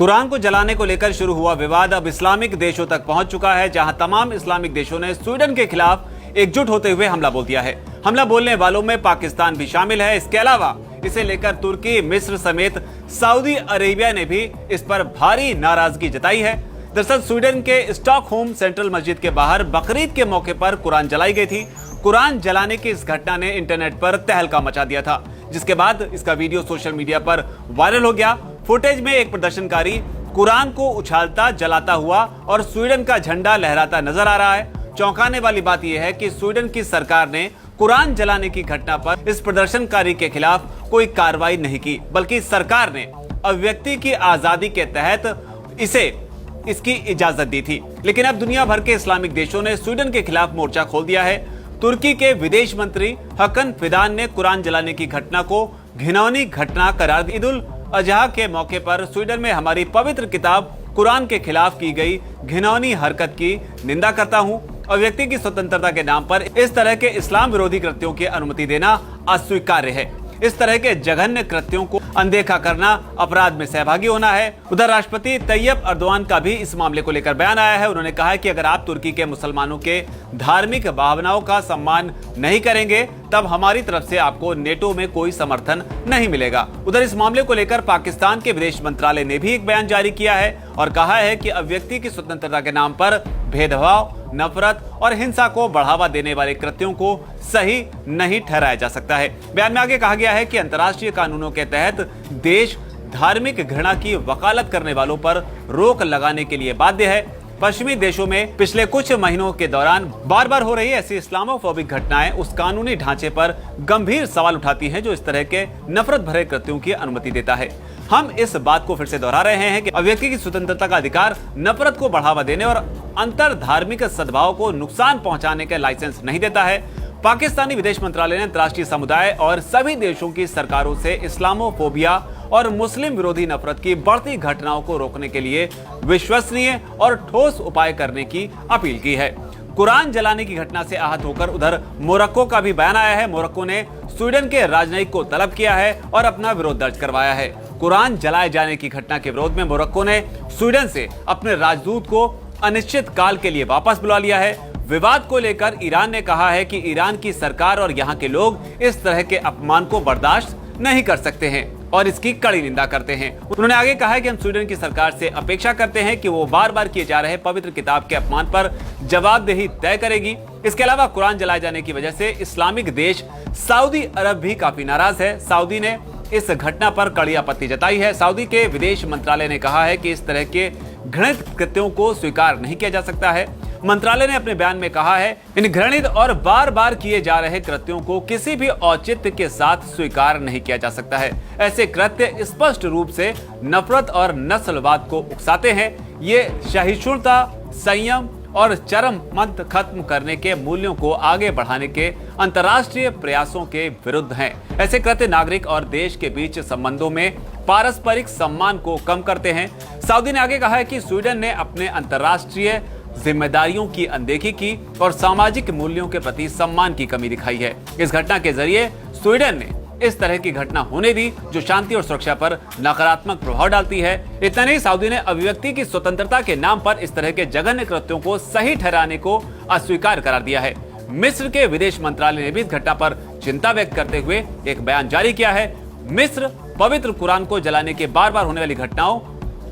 कुरान को जलाने को लेकर शुरू हुआ विवाद अब इस्लामिक देशों तक पहुंच चुका है, जहां तमाम इस्लामिक देशों ने स्वीडन के खिलाफ एकजुट होते हुए हमला बोल दिया है। हमला बोलने वालों में पाकिस्तान भी शामिल है। इसके अलावा इसे लेकर तुर्की, मिस्र समेत सऊदी अरेबिया ने भी इस पर भारी नाराजगी जताई है। दरअसल स्वीडन के स्टॉकहोम सेंट्रल मस्जिद के बाहर बकरीद के मौके पर कुरान जलाई गई थी। कुरान जलाने की इस घटना ने इंटरनेट पर तहलका मचा दिया था, जिसके बाद इसका वीडियो सोशल मीडिया पर वायरल हो गया। फुटेज में एक प्रदर्शनकारी कुरान को उछालता, जलाता हुआ और स्वीडन का झंडा लहराता नजर आ रहा है। चौंकाने वाली बात यह है कि स्वीडन की सरकार ने कुरान जलाने की घटना पर इस प्रदर्शनकारी के खिलाफ कोई कार्रवाई नहीं की, बल्कि सरकार ने अभिव्यक्ति की आजादी के तहत इसकी इजाजत दी थी। लेकिन अब दुनिया भर के इस्लामिक देशों ने स्वीडन के खिलाफ मोर्चा खोल दिया है। तुर्की के विदेश मंत्री हकन फिदान ने कुरान जलाने की घटना को घिनौनी घटना करार दी। ईद उल अजहा के मौके पर स्वीडन में हमारी पवित्र किताब कुरान के खिलाफ की गई घिनौनी हरकत की निंदा करता हूं। अभिव्यक्ति की स्वतंत्रता के नाम पर इस तरह के इस्लाम विरोधी कृत्यों की अनुमति देना अस्वीकार्य है। इस तरह के जघन्य कृत्यों को अनदेखा करना अपराध में सहभागी होना है। उधर राष्ट्रपति तैयब अर्दोआन का भी इस मामले को लेकर बयान आया है। उन्होंने कहा है कि अगर आप तुर्की के मुसलमानों के धार्मिक भावनाओं का सम्मान नहीं करेंगे, तब हमारी तरफ से आपको नेटो में कोई समर्थन नहीं मिलेगा। उधर इस मामले को लेकर पाकिस्तान के विदेश मंत्रालय ने भी एक बयान जारी किया है और कहा है कि अभिव्यक्ति की स्वतंत्रता के नाम पर भेदभाव, नफरत और हिंसा को बढ़ावा देने वाले कृत्यों को सही नहीं ठहराया जा सकता है। बयान में आगे कहा गया है कि अंतर्राष्ट्रीय कानूनों के तहत देश धार्मिक घृणा की वकालत करने वालों पर रोक लगाने के लिए बाध्य है। पश्चिमी देशों में पिछले कुछ महीनों के दौरान बार बार हो रही ऐसी इस्लामोफोबिक घटनाएं उस कानूनी ढांचे पर गंभीर सवाल उठाती हैं जो इस तरह के नफरत भरे कृत्यों की अनुमति देता है। हम इस बात को फिर से दोहरा रहे हैं कि अभिव्यक्ति की स्वतंत्रता का अधिकार नफरत को बढ़ावा देने और अंतर धार्मिक सद्भाव को नुकसान पहुंचाने का लाइसेंस नहीं देता है। पाकिस्तानी विदेश मंत्रालय ने अंतर्राष्ट्रीय समुदाय और सभी देशों की सरकारों से इस्लामोफोबिया और मुस्लिम विरोधी नफरत की बढ़ती घटनाओं को रोकने के लिए विश्वसनीय और ठोस उपाय करने की अपील की है। कुरान जलाने की घटना से आहत होकर उधर मोरक्को का भी बयान आया है। मोरक्को ने स्वीडन के राजनयिक को तलब किया है और अपना विरोध दर्ज करवाया है। कुरान जलाए जाने की घटना के विरोध में मोरक्को ने स्वीडन से अपने राजदूत को अनिश्चित काल के लिए वापस बुला लिया है। विवाद को लेकर ईरान ने कहा है कि ईरान की सरकार और यहाँ के लोग इस तरह के अपमान को बर्दाश्त नहीं कर सकते हैं और इसकी कड़ी निंदा करते हैं। उन्होंने आगे कहा है कि हम स्वीडन की सरकार से अपेक्षा करते हैं कि वो बार बार किए जा रहे पवित्र किताब के अपमान पर जवाबदेही तय करेगी। इसके अलावा कुरान जलाए जाने की वजह से इस्लामिक देश सऊदी अरब भी काफी नाराज है। सऊदी ने इस घटना पर कड़ी आपत्ति जताई है। सऊदी के विदेश मंत्रालय ने कहा है कि इस तरह के घृणित कृत्यों को स्वीकार नहीं किया जा सकता है। मंत्रालय ने अपने बयान में कहा है, इन घृणित और बार बार किए जा रहे कृत्यों को किसी भी औचित्य के साथ स्वीकार नहीं किया जा सकता है। ऐसे कृत्य स्पष्ट रूप से नफरत और नस्लवाद को उकसाते हैं। ये सहिष्णुता, संयम और चरम मंद खत्म करने के मूल्यों को आगे बढ़ाने के अंतर्राष्ट्रीय प्रयासों के विरुद्ध हैं। ऐसे कृत्य नागरिक और देश के बीच संबंधों में पारस्परिक सम्मान को कम करते हैं। सऊदी ने आगे कहा है कि स्वीडन ने अपने अंतर्राष्ट्रीय जिम्मेदारियों की अनदेखी की और सामाजिक मूल्यों के प्रति सम्मान की कमी दिखाई है। इस घटना के जरिए स्वीडन ने इस तरह की घटना होने दी जो शांति और सुरक्षा पर नकारात्मक प्रभाव डालती है। इतना नहीं, सऊदी ने अभिव्यक्ति की स्वतंत्रता के नाम पर इस तरह के जघन्य कृत्यों को सही ठहराने को अस्वीकार करार दिया है। मिस्र के विदेश मंत्रालय ने भी इस घटना पर चिंता व्यक्त करते हुए एक बयान जारी किया है। मिस्र पवित्र कुरान को जलाने के बार बार होने वाली घटनाओं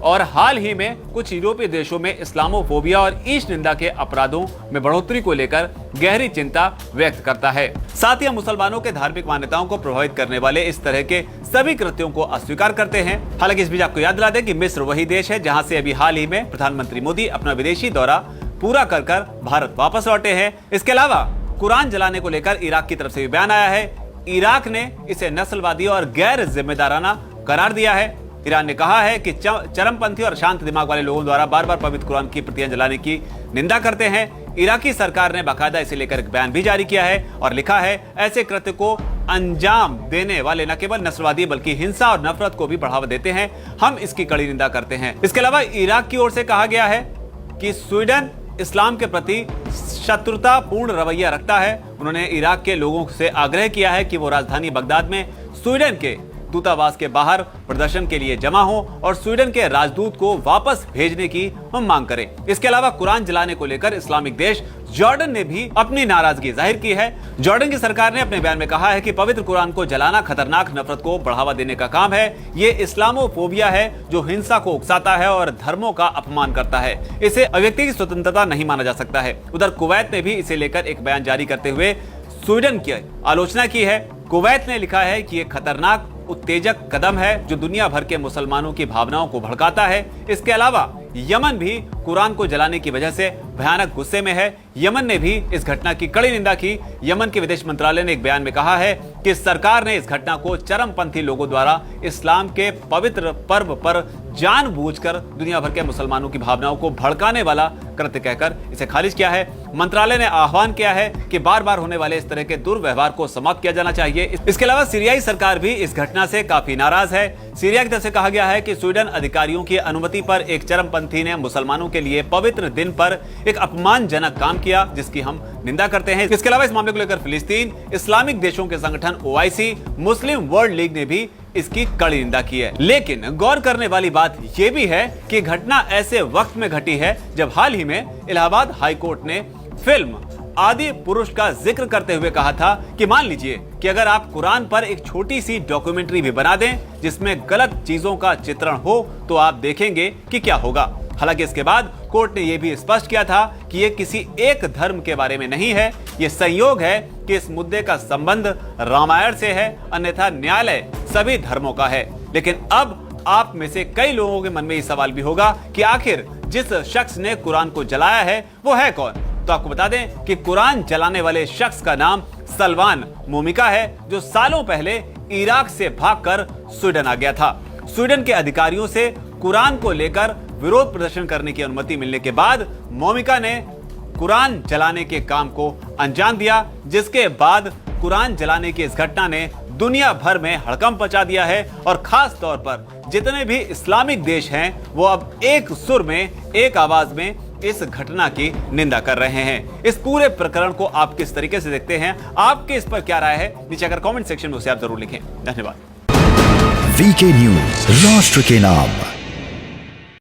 और हाल ही में कुछ यूरोपीय देशों में इस्लामोफोबिया और ईश निंदा के अपराधों में बढ़ोतरी को लेकर गहरी चिंता व्यक्त करता है। साथ ही हम मुसलमानों के धार्मिक मान्यताओं को प्रभावित करने वाले इस तरह के सभी कृत्यों को अस्वीकार करते हैं। हालांकि इस बीच आपको याद दिला दें कि मिस्र वही देश है जहां से अभी हाल ही में प्रधानमंत्री मोदी अपना विदेशी दौरा पूरा कर भारत वापस लौटे हैं। इसके अलावा कुरान जलाने को लेकर इराक की तरफ से भी बयान आया है। इराक ने इसे नस्लवादी और गैर जिम्मेदाराना करार दिया है। ईरान ने कहा है कि चरमपंथी और शांत दिमाग वाले लोगों द्वारा बार बार पवित्र कुरान की प्रतियां जलाने की निंदा करते हैं। इराकी सरकार ने बाकायदा इसे लेकर एक बयान भी जारी किया है और लिखा है, ऐसे कृत्य को अंजाम देने वाले न केवल नस्लवादी बल्कि हिंसा और नफरत को भी बढ़ावा देते हैं। हम इसकी कड़ी निंदा करते हैं। इसके अलावा इराक की ओर से कहा गया है कि स्वीडन इस्लाम के प्रति शत्रुतापूर्ण रवैया रखता है। उन्होंने इराक के लोगों से आग्रह किया है कि वो राजधानी बगदाद में स्वीडन के दूतावास के बाहर प्रदर्शन के लिए जमा हो और स्वीडन के राजदूत को वापस भेजने की हम मांग करें। इसके अलावा कुरान जलाने को लेकर इस्लामिक देश जॉर्डन ने भी अपनी नाराजगी जाहिर की है। जॉर्डन की सरकार ने अपने बयान में कहा है कि पवित्र कुरान को जलाना खतरनाक नफरत को बढ़ावा देने का काम है। ये इस्लामोफोबिया है जो हिंसा को उकसाता है और धर्मों का अपमान करता है। इसे अभिव्यक्ति की स्वतंत्रता नहीं माना जा सकता है। उधर कुवैत ने भी इसे लेकर एक बयान जारी करते हुए स्वीडन की आलोचना की है। कुवैत ने लिखा है कि यह खतरनाक उत्तेजक कदम है जो दुनिया भर के मुसलमानों की भावनाओं को भड़काता है। इसके अलावा यमन भी कुरान को जलाने की वजह से भयानक गुस्से में है। यमन ने भी इस घटना की कड़ी निंदा की। यमन के विदेश मंत्रालय ने एक बयान में कहा है कि सरकार ने इस घटना को चरमपंथी लोगों द्वारा इस्लाम के पवित्र पर्व पर जानबूझकर दुनिया भर के मुसलमानों की भावनाओं को भड़काने वाला कृत्य कहकर इसे खारिज किया है। मंत्रालय ने आह्वान किया है कि बार बार होने वाले इस तरह के दुर्व्यवहार को समाप्त किया जाना चाहिए। इसके अलावा सीरियाई सरकार भी इस घटना से काफी नाराज है। सीरिया की तरफ से कहा गया है कि स्वीडन अधिकारियों की अनुमति पर एक चरमपंथी ने मुसलमानों के लिए पवित्र दिन पर एक अपमानजनक काम किया, जिसकी हम निंदा करते हैं। इसके अलावा इस मामले को लेकर फिलिस्तीन, इस्लामिक देशों के संगठन OIC, मुस्लिम वर्ल्ड लीग ने भी इसकी कड़ी निंदा की है। लेकिन गौर करने वाली बात यह भी है कि घटना ऐसे वक्त में घटी है जब हाल ही में इलाहाबाद हाईकोर्ट ने फिल्म आदि पुरुष का जिक्र करते हुए कहा था कि मान लीजिए कि अगर आप कुरान पर एक छोटी सी डॉक्यूमेंट्री भी बना दें जिसमें गलत चीजों का चित्रण हो तो आप देखेंगे कि क्या होगा। हालांकि इसके बाद कोर्ट ने यह भी स्पष्ट किया था कि यह किसी एक धर्म के बारे में नहीं है। यह संयोग है कि इस मुद्दे का संबंध रामायण से है, अन्यथा न्यायालय सभी धर्मों का है। लेकिन अब आप में से कई लोगों के मन में यह सवाल भी होगा कि आखिर जिस शख्स ने कुरान को जलाया है वो है कौन। तो आपको बता दें कि कुरान जलाने वाले शख्स का नाम सलमान मोमिका है, जो सालों पहले इराक से भागकर स्वीडन आ गया था। स्वीडन के अधिकारियों से कुरान को लेकर विरोध प्रदर्शन करने की अनुमति मिलने के बाद मोमिका ने कुरान जलाने के काम को अंजाम दिया, जिसके बाद कुरान जलाने की इस घटना ने दुनिया भर में हड़कंप मचा दिया है। और खास तौर पर जितने भी इस्लामिक देश हैं वो अब एक सुर में, एक आवाज में इस घटना की निंदा कर रहे हैं। इस पूरे प्रकरण को आप किस तरीके से देखते हैं, आपके इस पर क्या राय है, नीचे अगर कमेंट सेक्शन में उसे आप जरूर लिखें। धन्यवाद। VK न्यूज, राष्ट्र के नाम।